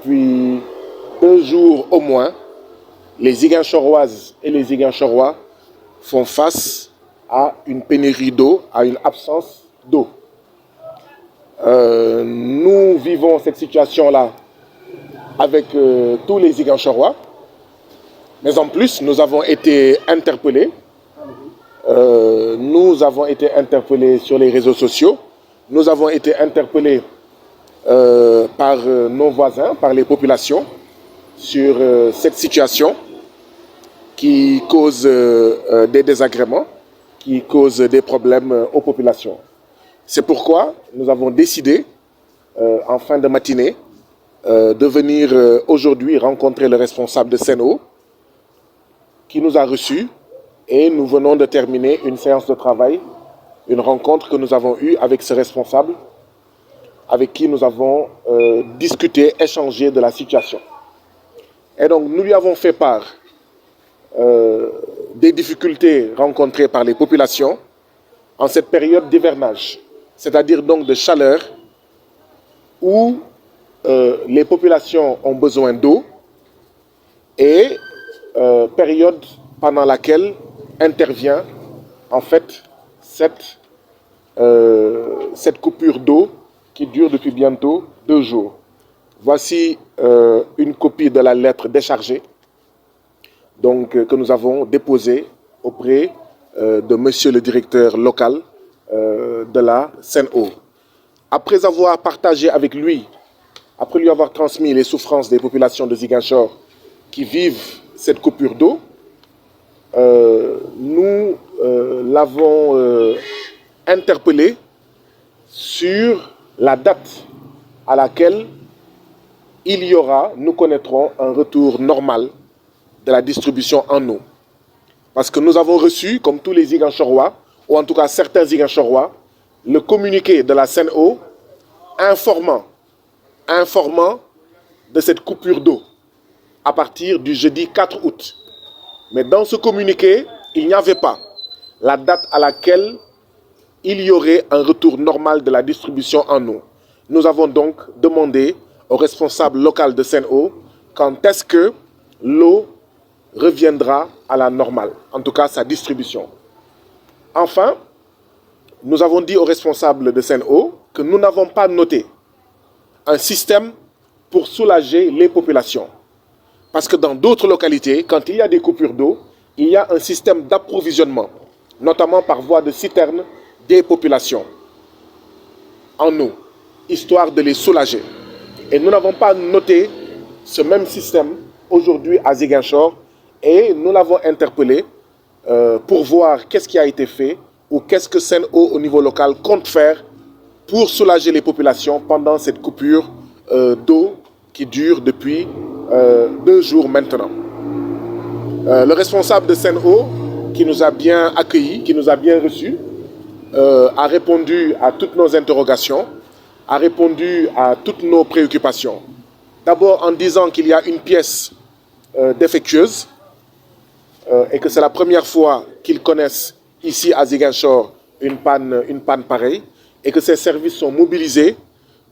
depuis 2 jours au moins, les Ziguinchoroises et les Ziguinchorois font face à une pénurie d'eau, à une absence d'eau. Nous vivons cette situation-là avec tous les Ziguinchorois, mais en plus, nous avons été interpellés. Nous avons été interpellés sur les réseaux sociaux. Nous avons été interpellés par nos voisins, par les populations, sur cette situation qui cause des désagréments, qui cause des problèmes aux populations. C'est pourquoi nous avons décidé, en fin de matinée, de venir aujourd'hui rencontrer le responsable de Sen'Eau, qui nous a reçus, et nous venons de terminer une séance de travail, une rencontre que nous avons eue avec ce responsable, avec qui nous avons discuté, échangé de la situation. Et donc nous lui avons fait part des difficultés rencontrées par les populations en cette période d'hivernage, c'est-à-dire donc de chaleur, où les populations ont besoin d'eau, et période pendant laquelle intervient en fait cette coupure d'eau qui dure depuis bientôt 2 jours. Voici une copie de la lettre déchargée donc, que nous avons déposée auprès de monsieur le directeur local de la Sen'Eau. Après avoir partagé avec lui, après lui avoir transmis les souffrances des populations de Ziguinchor qui vivent cette coupure d'eau, nous l'avons interpellé sur la date à laquelle nous connaîtrons un retour normal de la distribution en eau. Parce que nous avons reçu, comme tous les Ziguinchorois, ou en tout cas certains Ziguinchorois, le communiqué de la Sen'Eau informant de cette coupure d'eau à partir du jeudi 4 août. Mais dans ce communiqué, il n'y avait pas la date à laquelle il y aurait un retour normal de la distribution en eau. Nous avons donc demandé au responsable local de Sen'Eau quand est-ce que l'eau reviendra à la normale, en tout cas sa distribution. Enfin, nous avons dit au responsable de Sen'Eau que nous n'avons pas noté un système pour soulager les populations. Parce que dans d'autres localités, quand il y a des coupures d'eau, il y a un système d'approvisionnement, notamment par voie de citerne, des populations en eau, histoire de les soulager. Et nous n'avons pas noté ce même système aujourd'hui à Ziguinchor, et nous l'avons interpellé pour voir qu'est-ce qui a été fait ou qu'est-ce que Sen'Eau au niveau local compte faire pour soulager les populations pendant cette coupure d'eau qui dure depuis 2 jours maintenant. Le responsable de Sen'Eau, qui nous a bien accueillis, qui nous a bien reçus, a répondu à toutes nos interrogations, a répondu à toutes nos préoccupations. D'abord en disant qu'il y a une pièce défectueuse et que c'est la première fois qu'ils connaissent ici à Ziguinchor une panne pareille, et que ces services sont mobilisés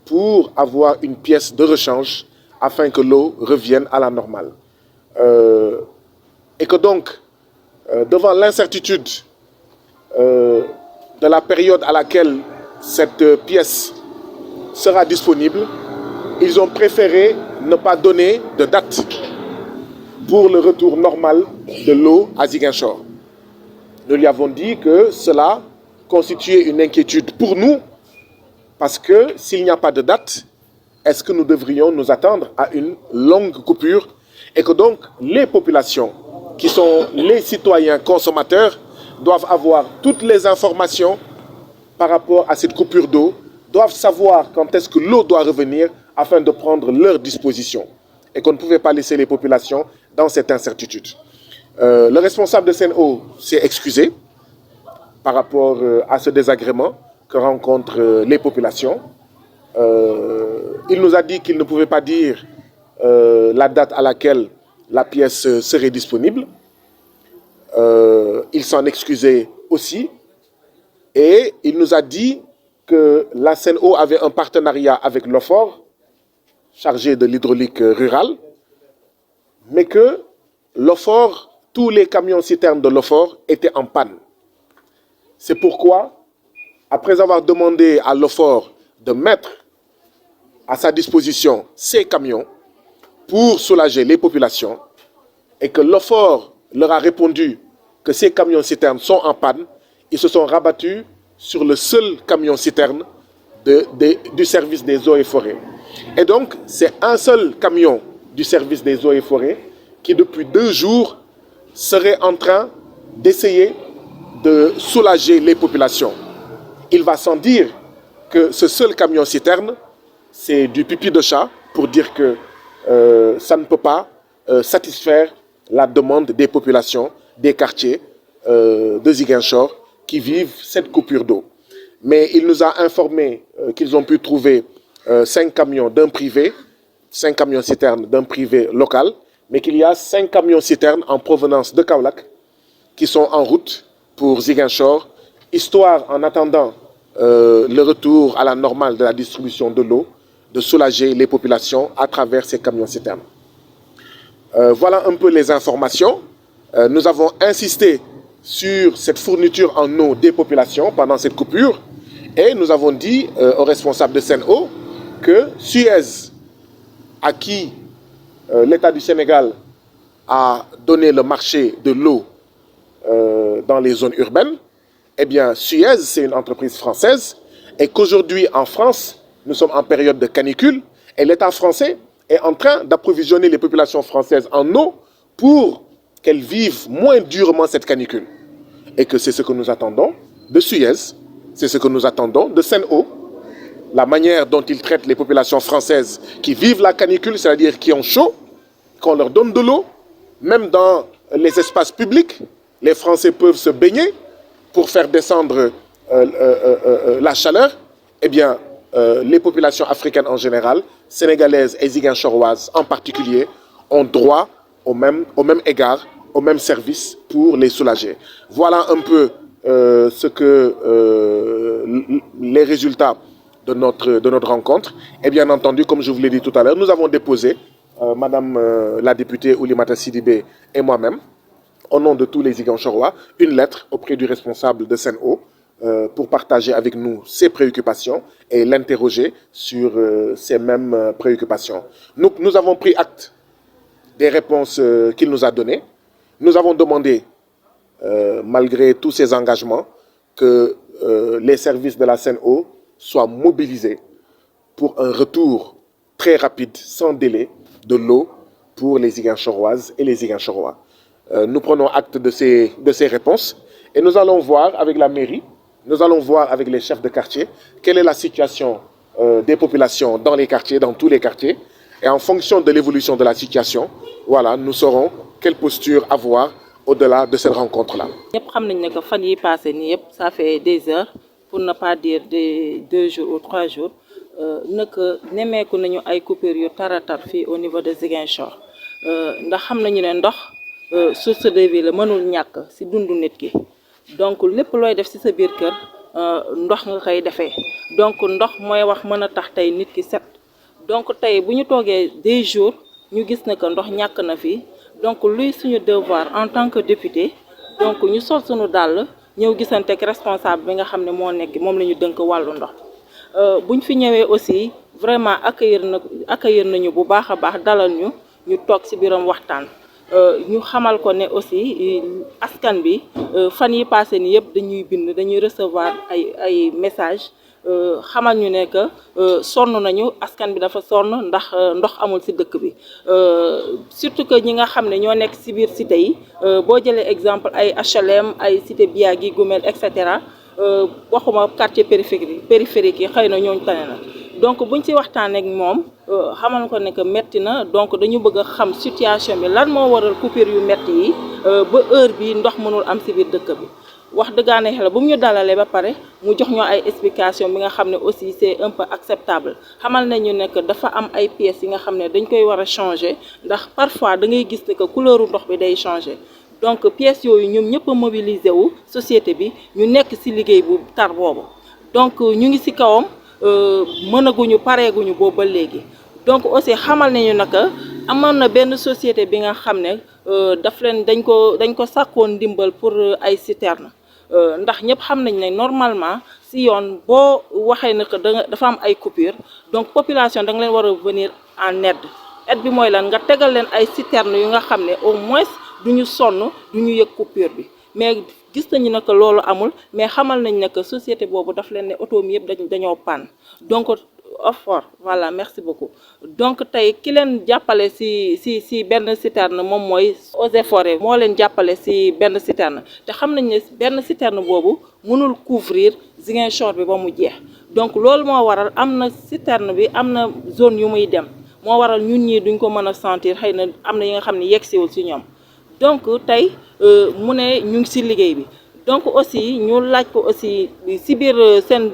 pour avoir une pièce de rechange afin que l'eau revienne à la normale. Et que donc, devant l'incertitude de la période à laquelle cette pièce sera disponible, ils ont préféré ne pas donner de date pour le retour normal de l'eau à Ziguinchor. Nous lui avons dit que cela constituait une inquiétude pour nous, parce que s'il n'y a pas de date, est-ce que nous devrions nous attendre à une longue coupure, et que donc les populations, qui sont les citoyens consommateurs, doivent avoir toutes les informations par rapport à cette coupure d'eau, doivent savoir quand est-ce que l'eau doit revenir afin de prendre leurs dispositions, et qu'on ne pouvait pas laisser les populations dans cette incertitude. Le responsable de Sen'Eau s'est excusé par rapport à ce désagrément que rencontrent les populations. Il nous a dit qu'il ne pouvait pas dire la date à laquelle la pièce serait disponible. Il s'en excusait aussi. Et il nous a dit que la Sen'Eau avait un partenariat avec l'OFOR chargé de l'hydraulique rurale, mais que l'OFOR, tous les camions-citernes de l'OFOR étaient en panne. C'est pourquoi, après avoir demandé à l'OFOR de mettre à sa disposition ces camions pour soulager les populations, et que l'OFOR leur a répondu que ces camions-citernes sont en panne, ils se sont rabattus sur le seul camion-citerne du service des eaux et forêts. Et donc, c'est un seul camion du service des eaux et forêts qui, depuis 2 jours, serait en train d'essayer de soulager les populations. Il va sans dire que ce seul camion-citerne, c'est du pipi de chat pour dire que ça ne peut pas satisfaire la demande des populations, des quartiers de Ziguinchor qui vivent cette coupure d'eau. Mais il nous a informé qu'ils ont pu trouver 5 camions d'un privé, 5 camions-citernes d'un privé local, mais qu'il y a 5 camions-citernes en provenance de Kaolack qui sont en route pour Ziguinchor, histoire, en attendant le retour à la normale de la distribution de l'eau, de soulager les populations à travers ces camions-citernes. Voilà un peu les informations. Nous avons insisté sur cette fourniture en eau des populations pendant cette coupure et nous avons dit aux responsables de Sen'Eau que Suez, à qui l'État du Sénégal a donné le marché de l'eau dans les zones urbaines, eh bien Suez, c'est une entreprise française et qu'aujourd'hui en France, nous sommes en période de canicule et l'État français est en train d'approvisionner les populations françaises en eau pour qu'elles vivent moins durement cette canicule. Et que c'est ce que nous attendons de Suez, c'est ce que nous attendons de Sen'Eau. La manière dont ils traitent les populations françaises qui vivent la canicule, c'est-à-dire qui ont chaud, qu'on leur donne de l'eau, même dans les espaces publics, les Français peuvent se baigner pour faire descendre la chaleur. Eh bien, les populations africaines en général, sénégalaises et ziguinchoroises en particulier, ont droit au même égard, au même service pour les soulager. Voilà un peu les résultats de notre rencontre. Et bien entendu, comme je vous l'ai dit tout à l'heure, nous avons déposé, Madame la députée Oulimata Sidibé et moi-même, au nom de tous les Ziguinchorois, une lettre auprès du responsable de Sen'Eau pour partager avec nous ses préoccupations et l'interroger sur ces mêmes préoccupations. Nous avons pris acte des réponses qu'il nous a données. Nous avons demandé, malgré tous ces engagements, que les services de la Sen'Eau soient mobilisés pour un retour très rapide, sans délai, de l'eau pour les Ziguinchoroises et les Ziguinchorois. Nous prenons acte de ces réponses et nous allons voir avec la mairie, nous allons voir avec les chefs de quartier quelle est la situation des populations dans les quartiers, dans tous les quartiers. Et en fonction de l'évolution de la situation, voilà, nous saurons quelle posture avoir au-delà de cette rencontre-là. Ça fait des heures, pour ne pas dire des 2 jours ou 3 jours, que nous nañu ay coupures yu taratar fi au niveau de Ziguinchor. Ndax xam nañu ne ndox source de vie la mënul ñàkk ci dundu nit ki. Donc lépp looy def ci sa biir kër ndox nga koy defee. Donc ndox mooy wax mën a tax tey nit ki set. Donc tey bu ñu toogee des jours ñu gis ne que ndox ñàkk na fi. Donc luy suñu devoir en tant que député donc ñu sol suñu dàll ñëw gisante ak responsable bi nga xam ne moo nekk moom la ñu dënk wàllu ndox. Buñ fi ñëwee aussi vraiment accueillir nañu bu baax a baax dalal ñu toog ci biiram waxtaan. Ñu xamal ko ne aussi askan bi fan yi passé ni yëpp dañuy bind dañuy recevoir ay message xamal ñu ne que sonn nañu askan bi dafa sonn ndax ndox amul ci dëkk bi surtout que ñi nga xam ne ñoo nekk ci biir cité yi boo jëlee exemple ay HLM ay cité Biagui Gumel et cetera waxuma quartier périphérique yi xëy na ñooñu tane na donc buñ ci waxtaanee ak moom xamal ko ne que metti na donc dañu bëgg a xam situation bi lan moo waral coupure yu metti yi ba heure bi ndox mënul am ci biir dëkk bi wax dëggaane xel bu ñu dalalee ba pare mu jox ñoo ay explication bi nga xam ne aussi c'est un peu acceptable xamal nañu ne que dafa am ay pièces yi nga xam ne dañ koy war a changer ndax parfois da ngay gis ne que couleur ndox bi day changer donc pièces yooyu ñoom ñëpp a mobiliser wu société bi ñu nekk ci liggéey bu tar boobu donc ñu ngi ci kawam mënaguñu pareeguñu boobu ba léegi donc aussi xamal nañu naka amoon na benn société bi nga xam ne daf leen dañ ko sàkkoon ndimbal pour ay citerne ndax ñëpp xam nañ ne normalement si yoon boo waxee ne que dafa am ay coupure donc population da nga leen war a venir en aide bi mooy lan nga tegal leen ay citerne yu nga xam ne au moins du ñu sonn du ñu yëg coupure bi mais gis nañu ne que loolu amul mais xamal nañ ne que société boobu daf leen ne oto mi yëpp dañoo panne donc offort voilà merci beaucoup donc tey ki leen jàppale si benn citerne moom mooy Eaux et Forêts moo leen jàppale si benn citerne te xam nañ ne benn citerne boobu mënul couvrir Ziguinchor bi ba mu jeex donc loolu moo waral am na citerne bi am na zone yu muy dem moo waral ñun ñii duñ ko mën a sentir xëy na am na yi nga xam ne yegsiwul si ñoom donc tey mu ne ñu ngi si liggéey bi donc aussi ñu laaj ko aussi si biir seen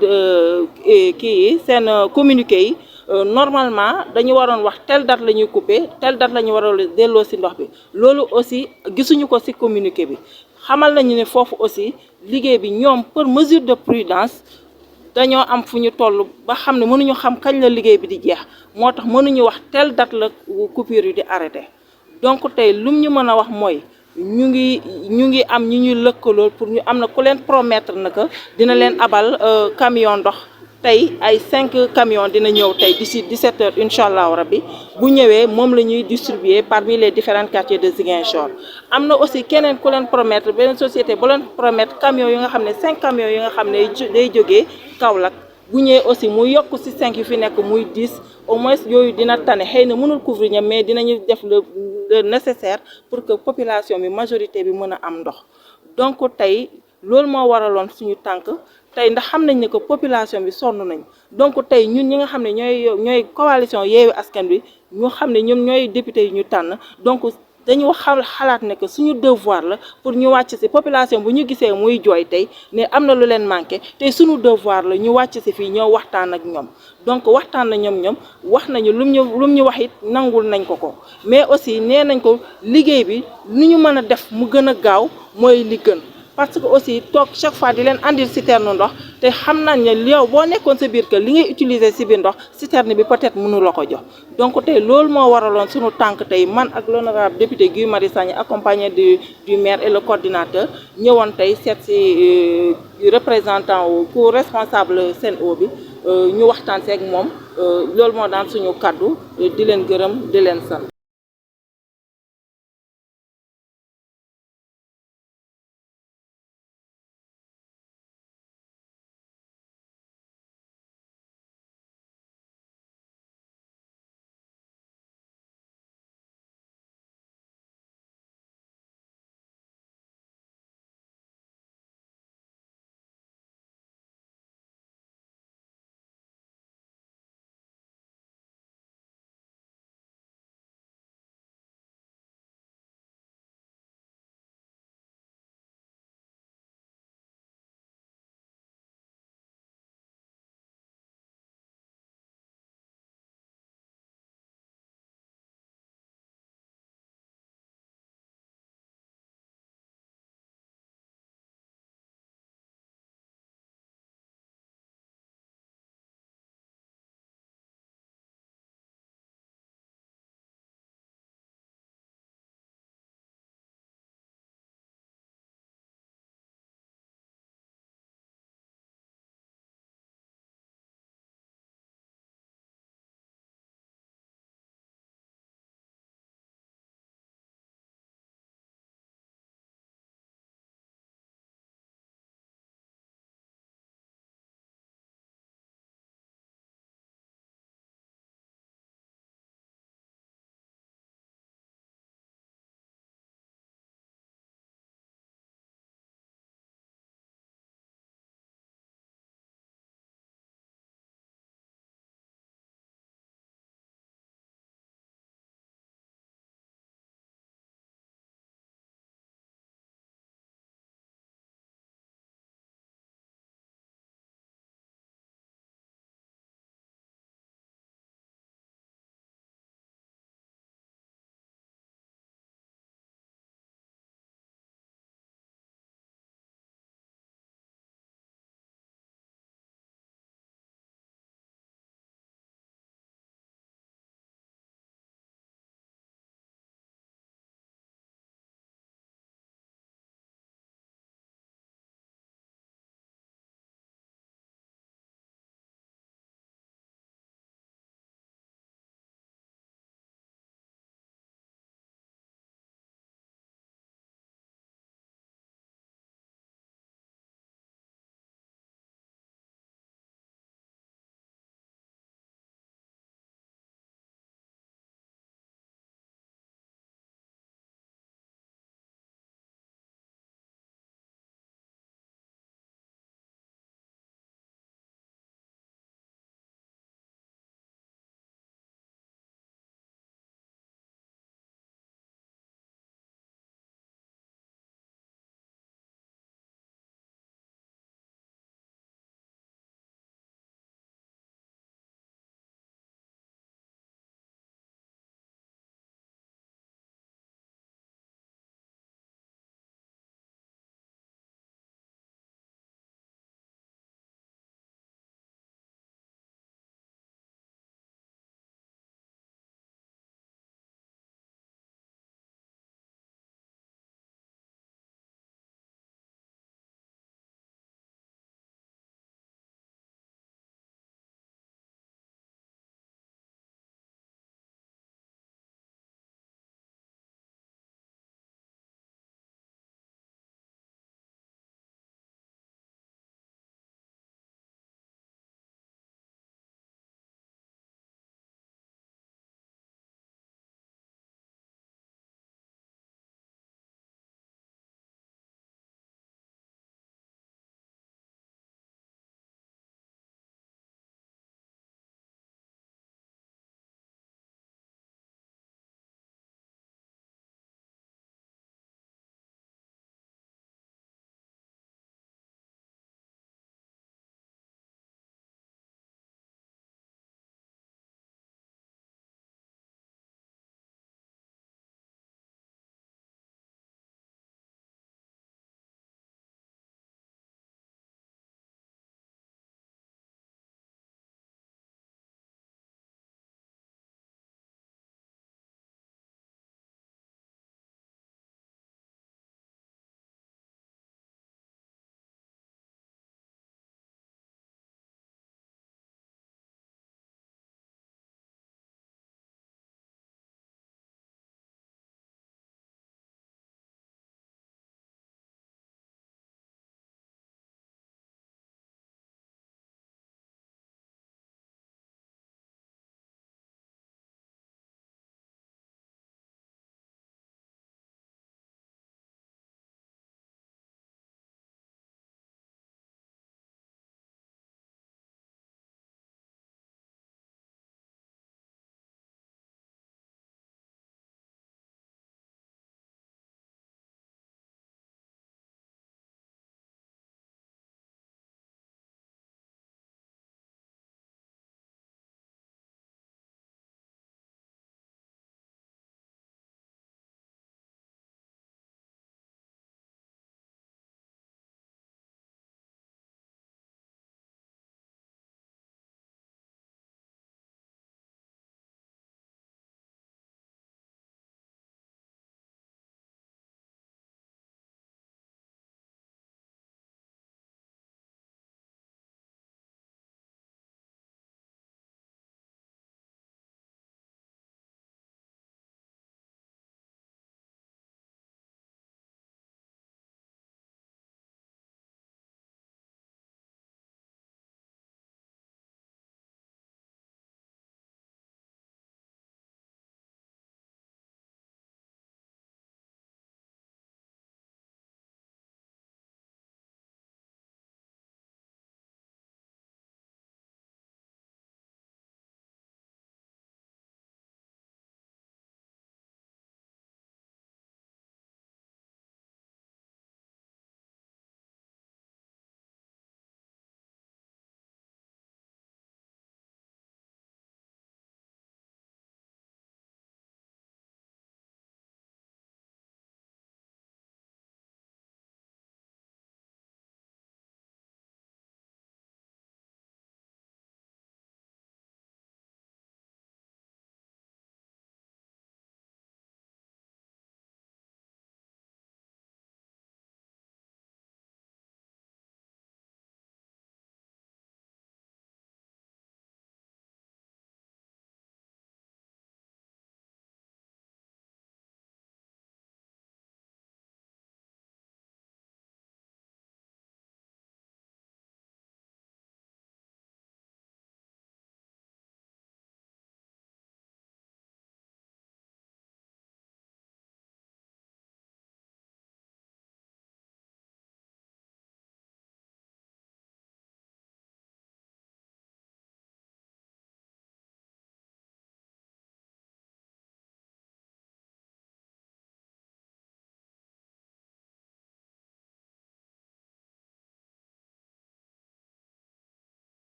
kii yi seen communiqué yi normalement dañu waroon wax telle date la ñuy couper telle date la ñu waroon delloo si ndox bi loolu aussi gisuñu ko si communiqué bi xamal nañu ne foofu aussi liggéey bi ñoom pour mesure de prudence dañoo am fu ñu toll ba xam ne mënuñu xam kañ la liggéey bi di jeex moo tax mënuñu wax telle date la coupure yi di arrêté donc tey lum ñu mën a wax mooy ñu ngi am ñu ñuy lëkkalool pour ñu am na ku leen promettre na que dina leen abal camion ndox tey ay 5 camions dina ñëw tey d'ici 17 heures incha allahu rabbi bu ñëwee moom la ñuy distribuer parmi les différents quartiers de Ziguinchor. am na aussi keneen ku leen promettre beneen société bu leen promettre camions yu nga xam ne 5 camions yu nga xam ne day jógee Kaolack bu ñëwee aussi mu yokk ci 5 yu fi nekk muy 10 au moins yooyu dina tane xëy na mënul couvrir ñam mais dinañu def le nécessaire pour que population bi majorité bi mën a am ndox donc tey loolu moo waraloon suñu tànk tey ndax xam nañ ne que population bi sonn nañ donc tey ñun ñi nga xam ne ñooy coalition Yewwi Askan Wi ñu xam ne ñoom ñooy député yi ñu tànn donc dañu xalaat ne que suñu devoir la pour ñu wàcc ci population bu ñu gisee muy jooy tey ne am na lu leen manqué tey suñu devoir la ñu wàcc ci fii ñoo waxtaan ak ñoom donc waxtaan na ñoom wax nañu lum ñu wax it nangul nañ ko mais aussi nee nañ ko liggéey bi ni ñu mën a def mu gën a gaaw mooy li gën parce que aussi toog chaque fois di leen andil citerne ndox te xam nañ ne yow boo nekkoon sa biir kër li ngay utiliser si biir ndox citerne bi peut-être mënu la ko jox donc tey loolu moo waraloon suñu tànk tey man ak l'honorable député Guy Marius Sagna accompagné du maire et le coordinateur ñëwoon tey seet si représentant wu ku responsable Sen'Eau bi ñu waxtaan seeg moom loolu moo daan suñu kaddu di leen gërëm di leen sant.